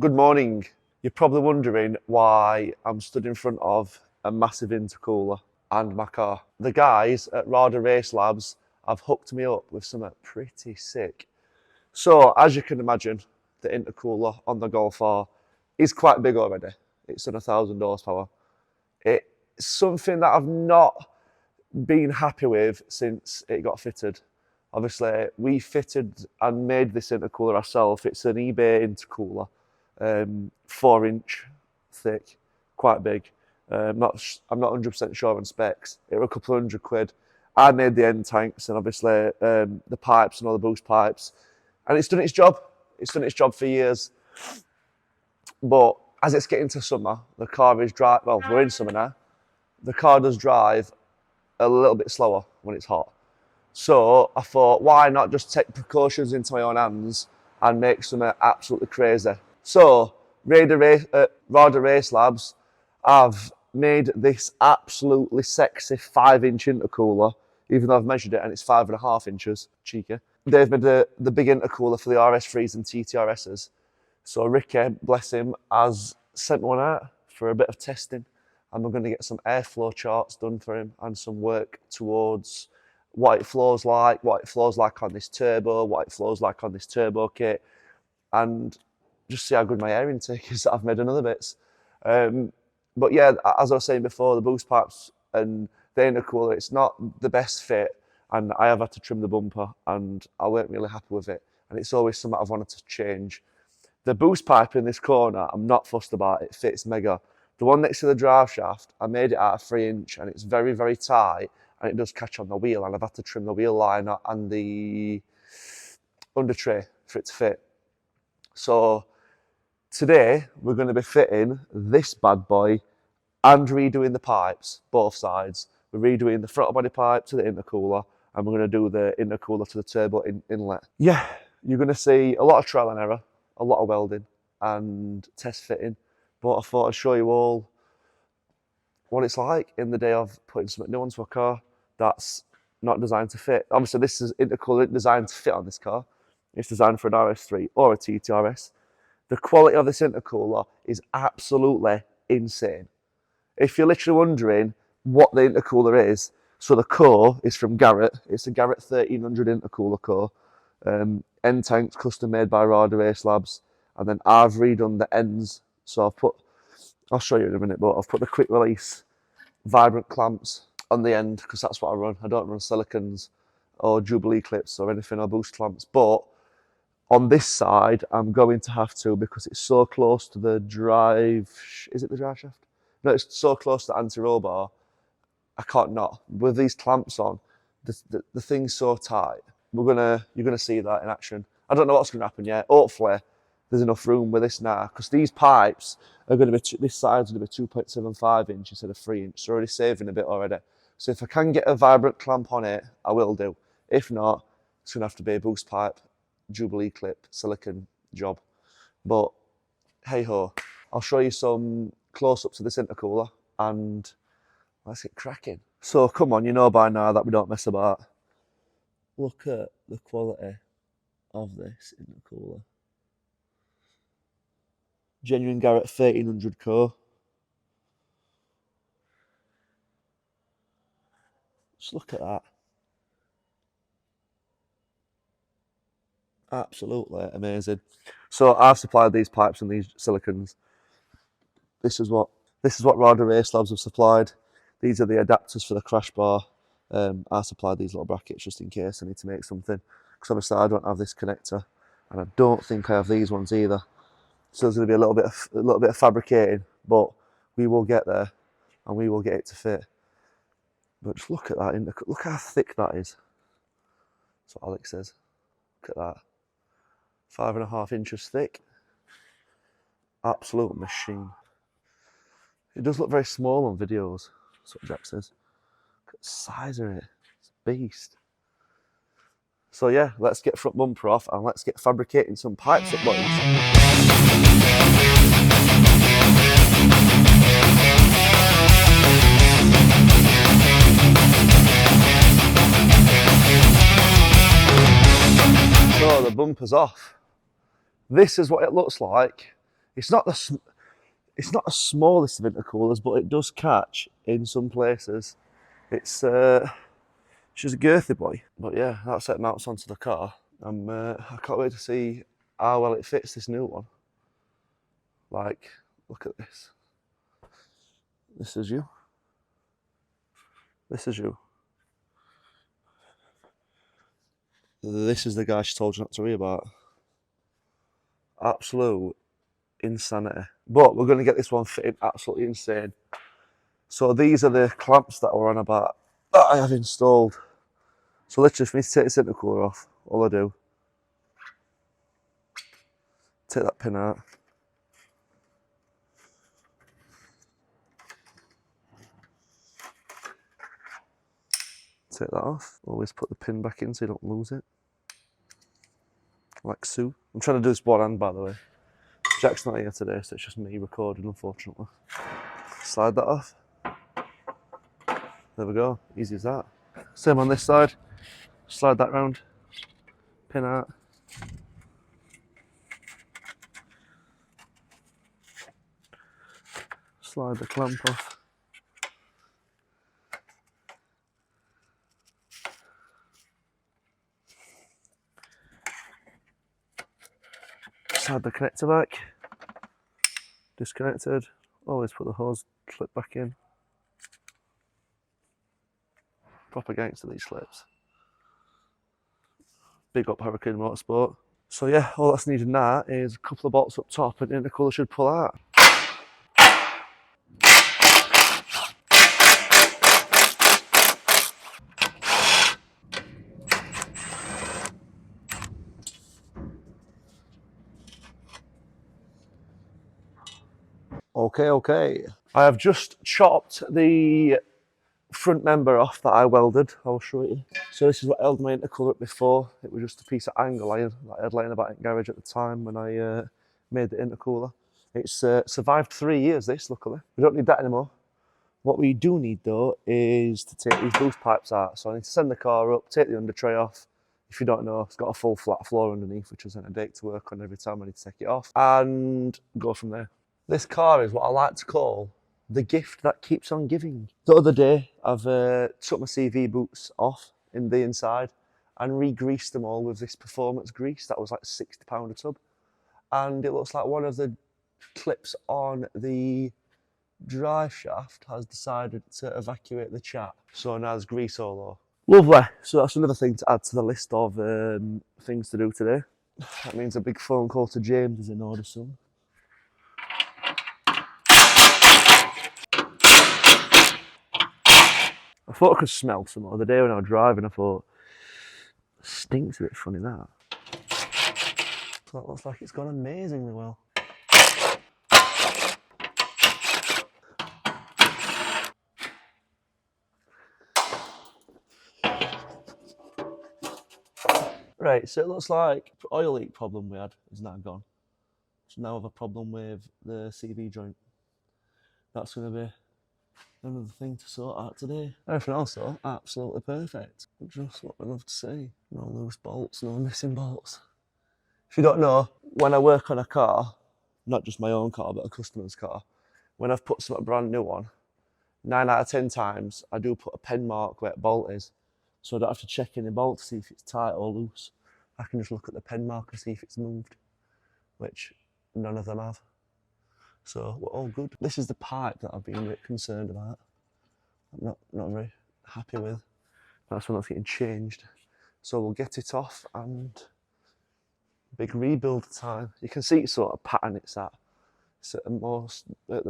Good morning. You're probably wondering why I'm stood in front of a massive intercooler and my car. The guys at Rada Race Labs have hooked me up with something pretty sick. So, as you can imagine, the intercooler on the Golf R is quite big already. It's on 1,000 horsepower. It's something that I've not been happy with since it got fitted. Obviously, we fitted and made this intercooler ourselves. It's an eBay intercooler, 4-inch thick, quite big. I'm not 100% sure on specs. It were a couple of £100. I made the end tanks and obviously the pipes and all the boost pipes, and it's done its job. It's done its job for years. But as it's getting to summer, the car is dry. Well, we're in summer now. The car does drive a little bit slower when it's hot. So I thought, why not just take precautions into my own hands and make something absolutely crazy? So Rada Race Labs have made this absolutely sexy 5-inch intercooler, even though I've measured it and it's 5.5 inches. Cheeky. They've made the big intercooler for the RS3s and TTRSs. So Ricky, bless him, has sent one out for a bit of testing, and we're going to get some airflow charts done for him and some work towards what it flows like on this turbo, what it flows like on this turbo kit, and just see how good my air intake is that I've made in other bits. But yeah, as I was saying before, the boost pipes and the intercooler, it's not the best fit, and I have had to trim the bumper, and I weren't really happy with it, and it's always something I've wanted to change. The boost pipe in this corner, I'm not fussed about, it fits mega. The one next to the drive shaft, I made it out of 3-inch, and it's very, very tight, and it does catch on the wheel, and I've had to trim the wheel liner and the under tray for it to fit. So today we're going to be fitting this bad boy and redoing the pipes, both sides. We're redoing the throttle body pipe to the intercooler, and we're going to do the intercooler to the turbo inlet. Yeah, you're going to see a lot of trial and error, a lot of welding and test fitting, but I thought I'd show you all what it's like in the day of putting something new onto a car that's not designed to fit. Obviously, this is intercooler designed to fit on this car. It's designed for an RS3 or a TTRS. The quality of this intercooler is absolutely insane. If you're literally wondering what the intercooler is, so the core is from Garrett. It's a Garrett 1300 intercooler core. End tanks custom made by Rada Race Labs, and then I've redone the ends. So I'll show you in a minute, but I've put the quick release vibrant clamps on the end because that's what I run. I don't run silicons or Jubilee clips or anything or boost clamps, but on this side I'm going to have to, because it's so close to the drive, is it the drive shaft? No, it's so close to the anti-roll bar, I can't not. With these clamps on, the thing's so tight. You're gonna see that in action. I don't know what's gonna happen yet. Hopefully there's enough room with this now, because these pipes are going to be, this side's going to be 2.75 inch instead of 3 inch. So already saving a bit already. So if I can get a vibrant clamp on it, I will do. If not, it's going to have to be a boost pipe, Jubilee clip, silicon job. But hey ho, I'll show you some close-ups of this intercooler and let's get cracking. So come on, you know by now that we don't mess about. Look at the quality of this intercooler. Genuine Garrett 1300 core. Just look at that. Absolutely amazing. So I've supplied these pipes and these silicons. This is what Rada Race Labs have supplied. These are the adapters for the crash bar. I supplied these little brackets just in case I need to make something, because obviously I don't have this connector, and I don't think I have these ones either. So there's going to be a little bit of fabricating, but we will get there, and we will get it to fit. But just look at that, look how thick that is. That's what Alex says. Look at that, 5.5 inches thick. Absolute machine. It does look very small on videos. That's what Jack says. Look at the size of it. It's a beast. So yeah, let's get front bumper off and let's get fabricating some pipes up, boys. So the bumper's off. This is what it looks like It's not it's not the smallest of intercoolers, but it does catch in some places. It's just a girthy boy. But yeah, that set mounts onto the car. I can't wait to see how well it fits this new one. Like, look at this. This is you. This is you. This is the guy she told you not to worry about. Absolute insanity. But we're going to get this one fitting absolutely insane. So these are the clamps that we're on about that I have installed. So literally for me to take this intercooler off, all I do, take that pin out, take that off, always put the pin back in so you don't lose it. Like so. I'm trying to do this one hand, by the way. Jack's not here today, so it's just me recording, unfortunately. Slide that off. There we go, easy as that. Same on this side. Slide that round, pin out. Slide the clamp off. Slide the connector back. Disconnected. Always put the hose clip back in. Proper gangster these slips. Big up Hurricane Motorsport. So yeah, all that's needed now is a couple of bolts up top and the intercooler should pull out. Okay. I have just chopped the front member off that I welded. I'll show you. So this is what held my intercooler up before. It was just a piece of angle iron that I had laying about in the garage at the time when I made the intercooler. It's survived 3 years, this, luckily. We don't need that anymore. What we do need though is to take these boost pipes out. So I need to send the car up, take the under tray off. If you don't know, it's got a full flat floor underneath, which isn't a date to work on every time I need to take it off, and go from there. This car is what I like to call the gift that keeps on giving. The other day, I've took my CV boots off in the inside and re-greased them all with this performance grease that was like £60 a tub. And it looks like one of the clips on the drive shaft has decided to evacuate the chat. So now there's grease all over. Lovely. So that's another thing to add to the list of things to do today. That means a big phone call to James is in order soon. I thought I could smell some the other day when I was driving. I thought, stinks a bit funny that. So that looks like it's gone amazingly well. Right, so it looks like the oil leak problem we had is now gone. So now I have a problem with the CV joint. That's going to be another thing to sort out today. Everything else though, absolutely perfect. Just what we love to see. No loose bolts, no missing bolts. If you don't know, when I work on a car, not just my own car, but a customer's car, when I've put something brand new on, 9 out of 10 times, I do put a pen mark where the bolt is. So I don't have to check any bolt to see if it's tight or loose. I can just look at the pen mark and see if it's moved, which none of them have. So we're all good. This is the pipe that I've been a bit concerned about. I'm not very happy with. That's when that's getting changed. So we'll get it off and big rebuild time. You can see sort of pattern it's at. It's at the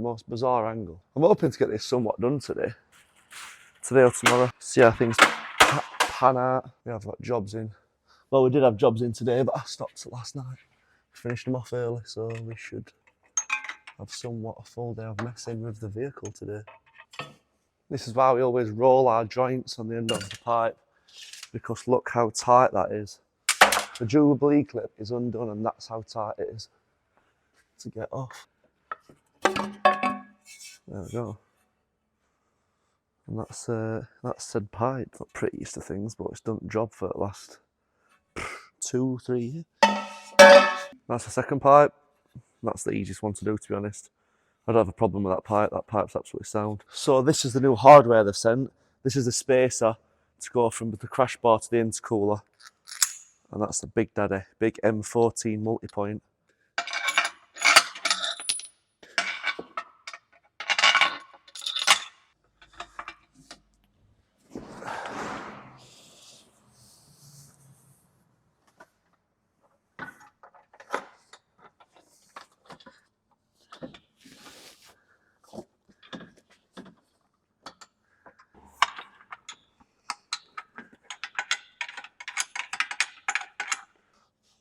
most bizarre angle. I'm hoping to get this somewhat done today or tomorrow. See how things pan out. We have got jobs in. Well, we did have jobs in today, but I stopped last night. Finished them off early, so we should have somewhat a full day of messing with the vehicle today. This is why we always roll our joints on the end of the pipe, because look how tight that is. The Jubilee clip is undone and that's how tight it is to get off. There we go. And that's said pipe. Not pretty used to things, but it's done the job for the last 2-3 years. That's the second pipe. That's the easiest one to do, to be honest. I don't have a problem with that pipe. That pipe's absolutely sound. So this is the new hardware they've sent. This is the spacer to go from the crash bar to the intercooler. And that's the Big Daddy, big M14 multi-point.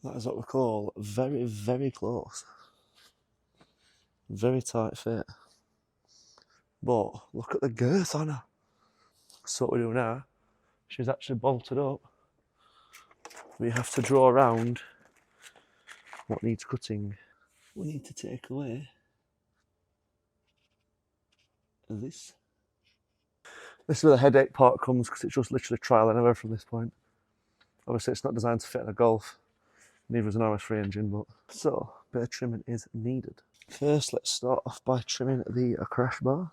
That is what we call very, very close. Very tight fit. But look at the girth on her. So what we do now, she's actually bolted up. We have to draw around what needs cutting. We need to take away this. This is where the headache part comes, because it's just literally trial and error from this point. Obviously it's not designed to fit in a Golf. Neither is an RS3 engine, but so a bit of trimming is needed. First, let's start off by trimming the crash bar.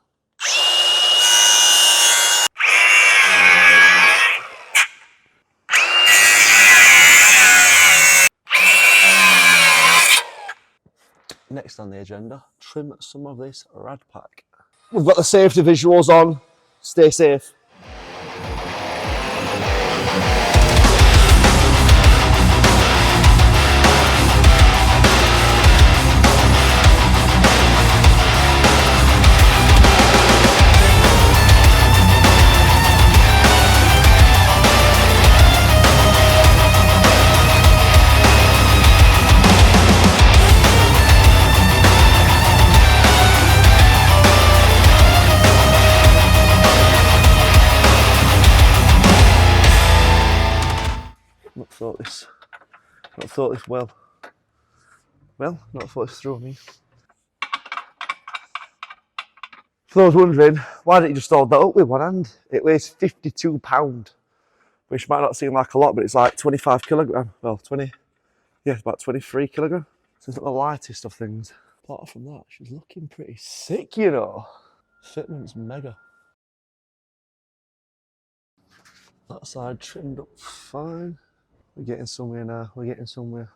Next on the agenda, trim some of this rad pack. We've got the safety visuals on. Stay safe. Not thought this well, not thought this through me. So I was wondering, why didn't you just hold that up with one hand? It weighs 52 pounds, which might not seem like a lot, but it's like 25 kilogram. Well, it's about 23 kilogram. So it's not the lightest of things. Apart from that, she's looking pretty sick, you know. Fitment's mega. That side trimmed up fine. We're getting somewhere now, we're getting somewhere.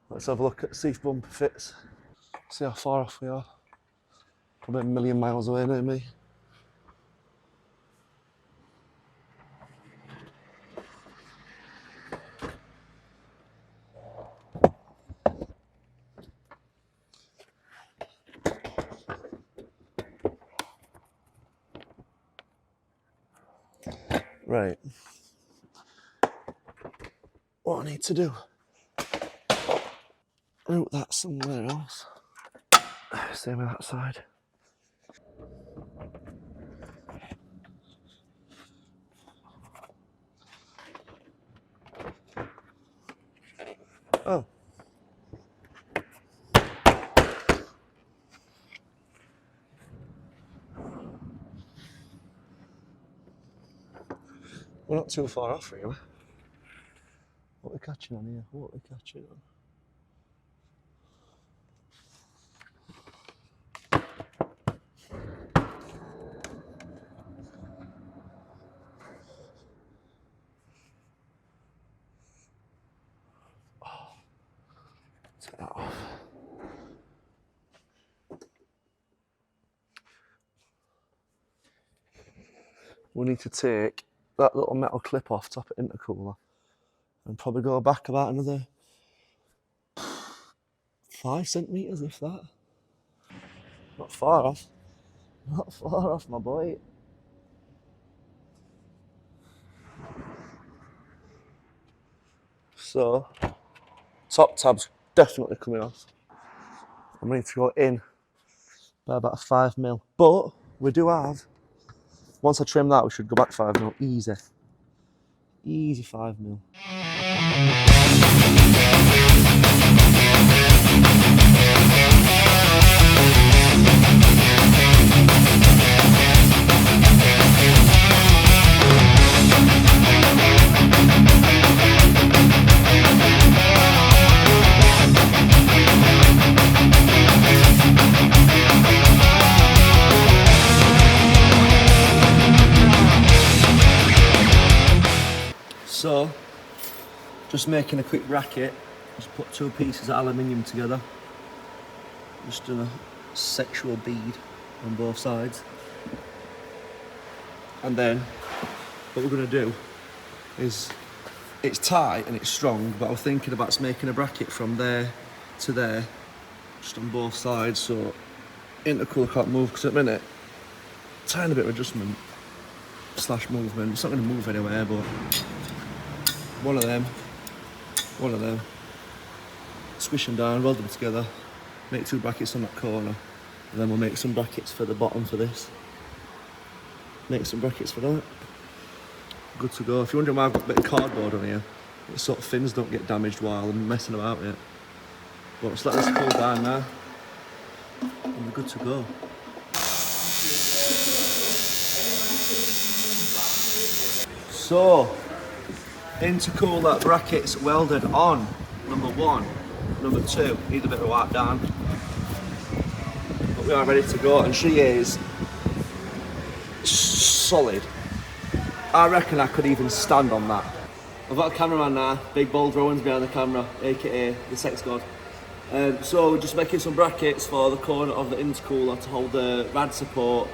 Let's have a look at see if bumper fits. See how far off we are. Probably a million miles away now, me. Right. What I need to do, route that somewhere else. Same with that side. Oh. We're not too far off, really. What are we catching on here? What are we catching on? Take that off. We need to take that little metal clip off top of intercooler and probably go back about another 5 centimetres, if that. Not far off. Not far off, my boy. So, top tab's definitely coming off. I'm ready to go in by about 5mm. But we do have, once I trim that, we should go back 5mm. Easy. Easy 5mm. Just making a quick bracket. Just put 2 pieces of aluminium together. Just done a sexual bead on both sides. And then what we're going to do is, it's tight and it's strong, but I was thinking about making a bracket from there to there, just on both sides, so intercooler can't move, because at the minute, tiny bit of adjustment / movement. It's not going to move anywhere, but one of them, squish them down, weld them together, make 2 brackets on that corner, and then we'll make some brackets for the bottom for this. Make some brackets for that. Good to go. If you're wondering why I've got a bit of cardboard on here, it's sort of fins don't get damaged while I'm messing about with it. But just let this cool down now, and we're good to go. So, intercooler brackets welded on. Number 1, number 2, need a bit of wipe down. But we are ready to go, and she is solid. I reckon I could even stand on that. I've got a cameraman now, big bold Rowan's behind the camera, aka the sex god. So we're just making some brackets for the corner of the intercooler to hold the rad support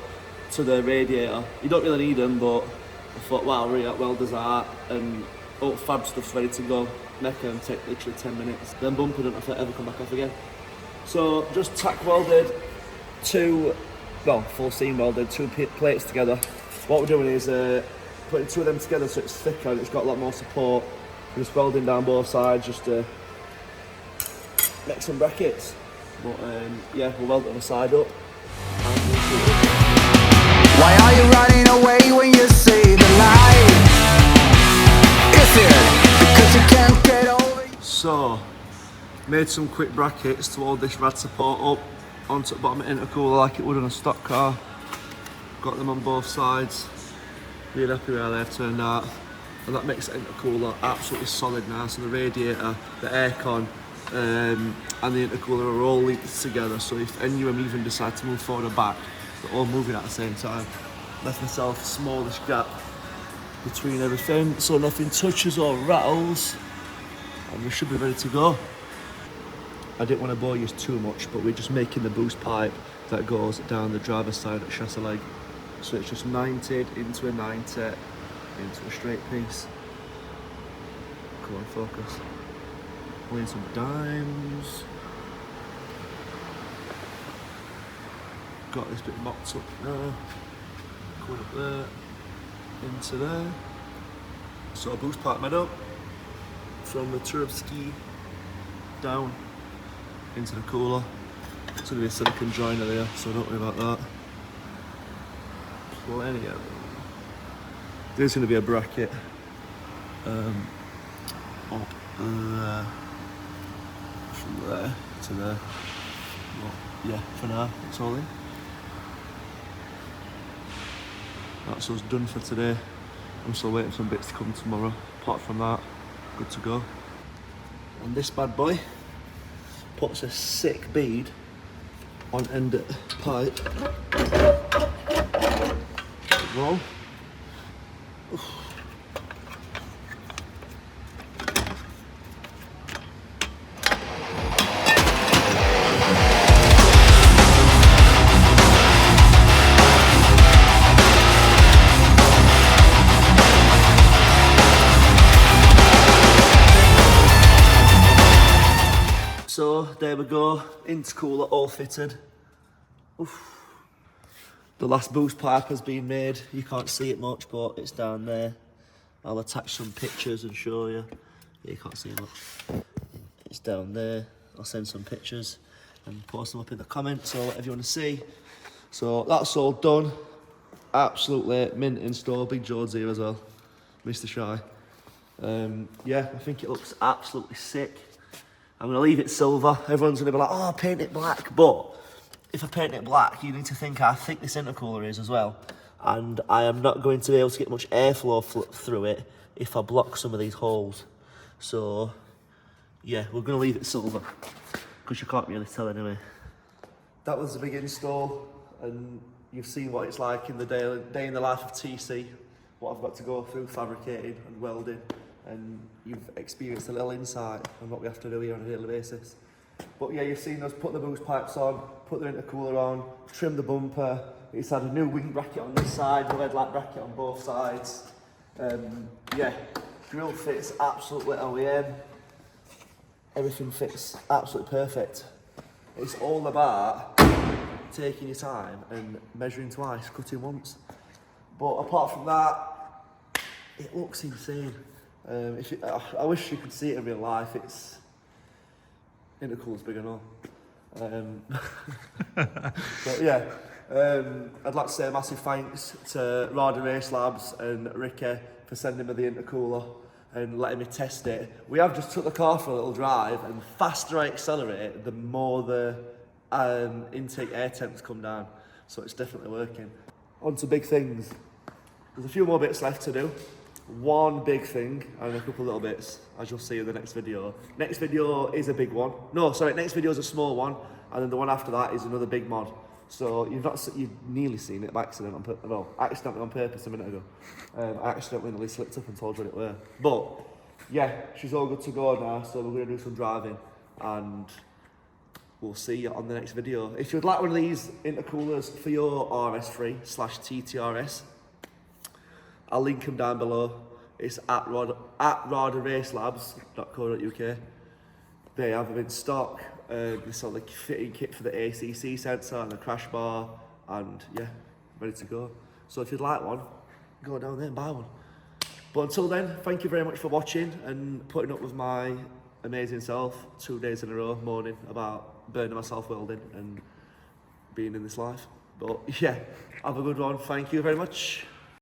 to the radiator. You don't really need them, but I thought, wow, really, that welders are, and all fab stuff's ready to go. Make them take literally 10 minutes. Then bumper don't have to ever come back off again. So just tack welded 2, well, full seam welded, 2 plates together. What we're doing is putting 2 of them together so it's thicker and it's got a lot more support. We're just welding down both sides just to make some brackets. But yeah, we'll weld it on the side up. Why are you running away when you see the light? Is it because you can't get over it? So, made some quick brackets to hold this rad support up onto the bottom of the intercooler like it would on a stock car. Got them on both sides. Really happy with how they've turned out. And that makes the intercooler absolutely solid now. So the radiator, the aircon, and the intercooler are all linked together. So if any of them even decide to move forward or back, they're all moving at the same time. Left myself a smallish gap between everything, so nothing touches or rattles, and we should be ready to go. I didn't want to bore you too much, but we're just making the boost pipe that goes down the driver's side at chassis leg. So it's just 90'd into a 90, into a straight piece. Come on, focus. Laying some dimes. Got this bit mocked up now. Going up there, into there. So boost pipe made up from the Turovsky down into the cooler. It's going to be a silicone joiner there, so don't worry about that. Plenty of them. There's going to be a bracket up there, from there to there. But yeah, for now, it's all in. That's us done for today. I'm still waiting for some bits to come tomorrow. Apart from that, good to go. And this bad boy puts a sick bead on end of pipe. Roll. So there we go, intercooler all fitted. Oof. The last boost pipe has been made. You can't see it much, but it's down there. I'll attach some pictures and show you. Yeah, you can't see it much. It's down there. I'll send some pictures and post them up in the comments or whatever you want to see. So that's all done. Absolutely mint install. Big George here as well, Mr. Shy. Yeah, I think it looks absolutely sick. I'm going to leave it silver. Everyone's going to be like, oh, paint it black. But if I paint it black, you need to think how thick this intercooler is as well. And I am not going to be able to get much airflow through it if I block some of these holes. So, yeah, we're going to leave it silver, because you can't really tell anyway. That was a big install, and you've seen what it's like in the day in the life of TC, what I've got to go through fabricating and welding. and you've experienced a little insight on what we have to do here on a daily basis. But yeah, you've seen us put the boost pipes on, put the intercooler on, trim the bumper. It's had a new wing bracket on this side, the headlight bracket on both sides. Yeah, grill fits absolutely OEM. Everything fits absolutely perfect. It's all about taking your time and measuring twice, cutting once. But apart from that, it looks insane. I wish you could see it in real life. It's intercooler's big and all. But yeah, I'd like to say a massive thanks to Rada Race Labs and Ricky for sending me the intercooler and letting me test it. We have just took the car for a little drive, and the faster I accelerate, the more the intake air temps come down. So it's definitely working. On to big things. There's a few more bits left to do. One big thing and a couple little bits, as you'll see in the next video. Next video is a big one. No, sorry, next video is a small one, and then the one after that is another big mod. So you've nearly seen it by accident accidentally on purpose a minute ago. I accidentally nearly slipped up and told you what it were. But yeah, she's all good to go now, so we're gonna do some driving, and we'll see you on the next video. If you'd like one of these intercoolers for your RS3/TTRS, I'll link them down below. It's at radaracelabs.co.uk. They have them in stock. They sell the fitting kit for the ACC sensor and the crash bar, and yeah, ready to go. So if you'd like one, go down there and buy one. But until then, thank you very much for watching and putting up with my amazing self 2 days in a row moaning about burning myself welding and being in this life. But yeah, have a good one. Thank you very much.